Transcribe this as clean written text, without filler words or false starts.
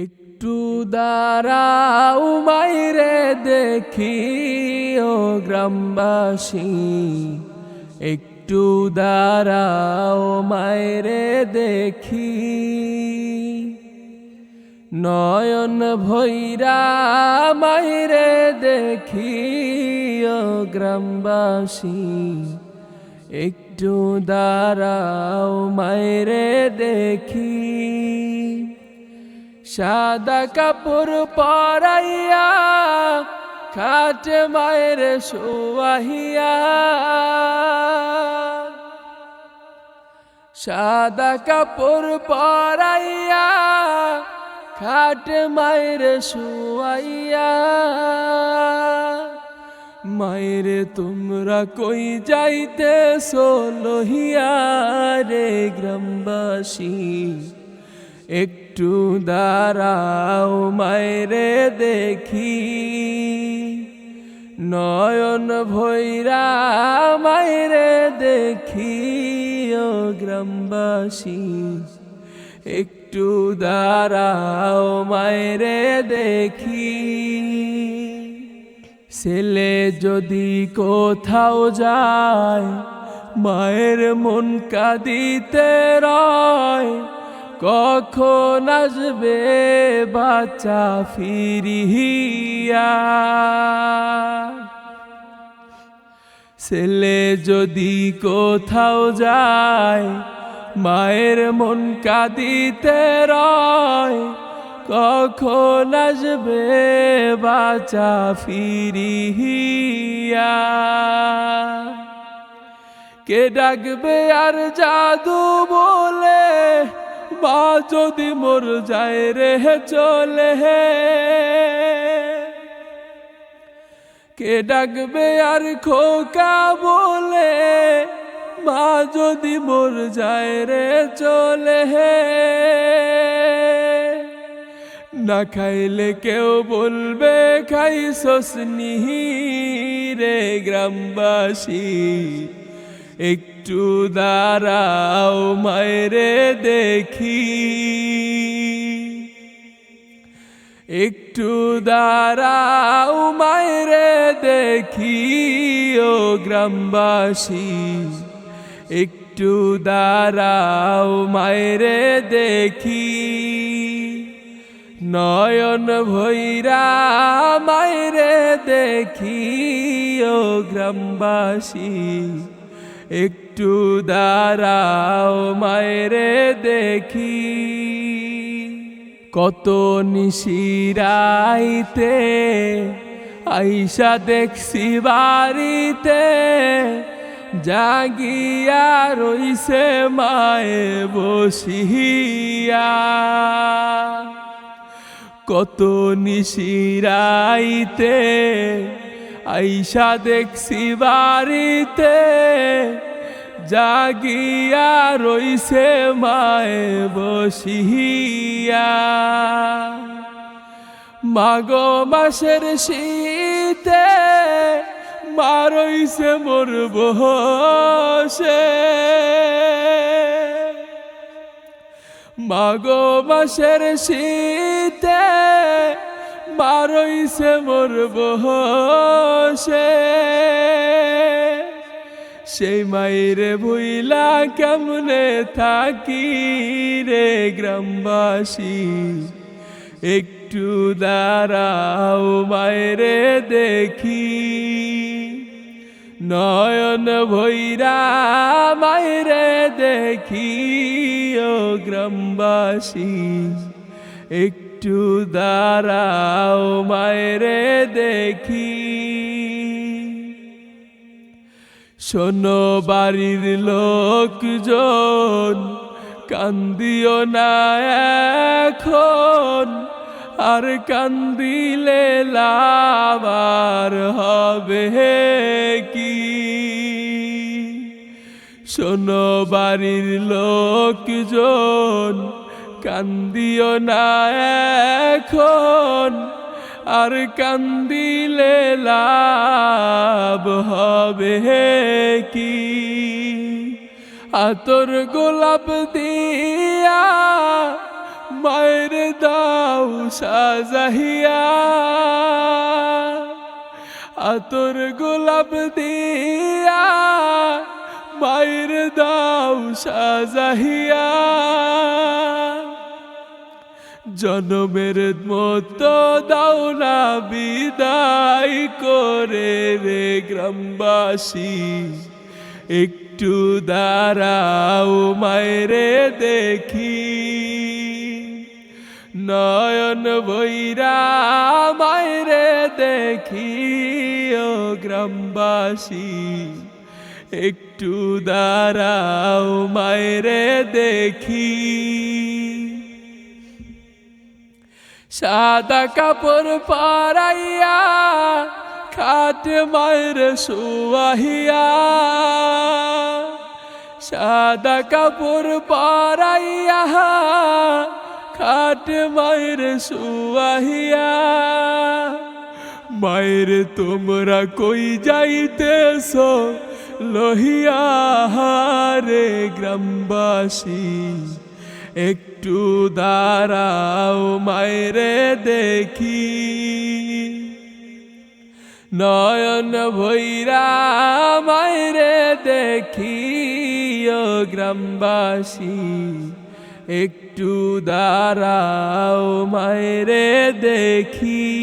একটু দাঁড়াও মাইরে দেখি ও গ্রামবাসী, একটু দাঁড়াও মাইরে দেখি। নয়ন ভৈরা মাইরে দেখি ও গ্রামবাসী, একটু দাঁড়াও মাইরে দেখি। সাদা কাপড় পরাইয়া খাটে মায়ের শোয়াহিয়া, সাদা কাপড় পরাইয়া খাটে মায়ের শোয়াইয়া। মায়ের তোমরা কই যাইতেছো লহিয়া রে গ্রামবাসী, একটু দাঁড়াও মায়েরে দেখি। নয়ন ভৈরা মায়েরে দেখি ও গ্রামবাসী, একটু দাঁড়াও মায়েরে দেখি। ছেলে যদি কোথাও যায় মায়ের মন কাঁদিতে রয়, কখন আসবে বাচ্চা ফিরিয়া। ছেলে যদি কোথাও যায় মায়ের মন কাঁদিতে রয়, কখন আসবে বাচ্চা ফিরিয়া। কে ডাকবে আর জাদু বলে, মা যদি মোর যায় রে চলে। কে ডাকবে আর খোকা বলে, মা যদি মোর যায় রে চলে। না খাইলে কেউ বলবে খাইছস নিহি রে গ্রামবাসী, একটু দাঁড়াও মায়েরে দেখি। একটু দাঁড়াও মায়েরে দেখি ও গ্রামবাসী, একটু দাঁড়াও মায়েরে দেখি। নয়ন ভৈরা মায়েরে দেখি ও গ্রামবাসী, একটু দাঁড়াও মায়েরে দেখি। কত নিশিরাইতে আইসা দেখছি বাড়িতে, জাগিয়া রইছে মায়ে বসিয়া। কত নিশিরাইতে আইসা দেখছি বাড়িতে, জাগিয়া রইছে মায়ে বসিয়া। মাঘ মাসের শীতে মা রইছে মোর বসে। মাঘ মাসের শীতে মা রইছে মোর বসে। সেই মায়েরে ভুইলা কেমনে থাকি রে গ্রামবাসী, একটু দাঁড়াও মায়েরে দেখি। নয়ন ভৈরা মায়েরে দেখি ও গ্রামবাসী, একটু দাঁড়াও মায়েরে দেখি। শোনো বাড়ির লোকজন, কান্দিও না এখন, আর কান্দিলে লাভ আর হবে কি। শোনো বাড়ির লোকজন, কান্দিও না এখন, আর কান্দিলে লাভ হবে কি। আতর গোলাপ দিয়া মায়ের দাও সাজাহিয়া, আতর গোলাপ দিয়া মায়ের দাও সাজাহিয়া। জনমের মতো দাও না বিদায় করে রে গ্রামবাসী, একটু দাঁড়াও মায়েরে দেখি। নয়ন বৈরা মায়েরে দেখি ও গ্রামবাসী, একটু দাঁড়াও মায়েরে দেখি। সাদা কাপড় পরাইয়া খাট মায়ের শুয়াহিয়া, সাদা কাপড় পরাইয়া খাট মায়ের শুয়াহিয়া। মায়ের তোমরা কই যাইতেছ লহিয়া রে গ্রামবাসী, একটু দাঁড়াও মায়েরে দেখি। নয়ন ভৈরা মায়েরে দেখি ও গ্রামবাসী, একটু দাঁড়াও মায়েরে দেখি।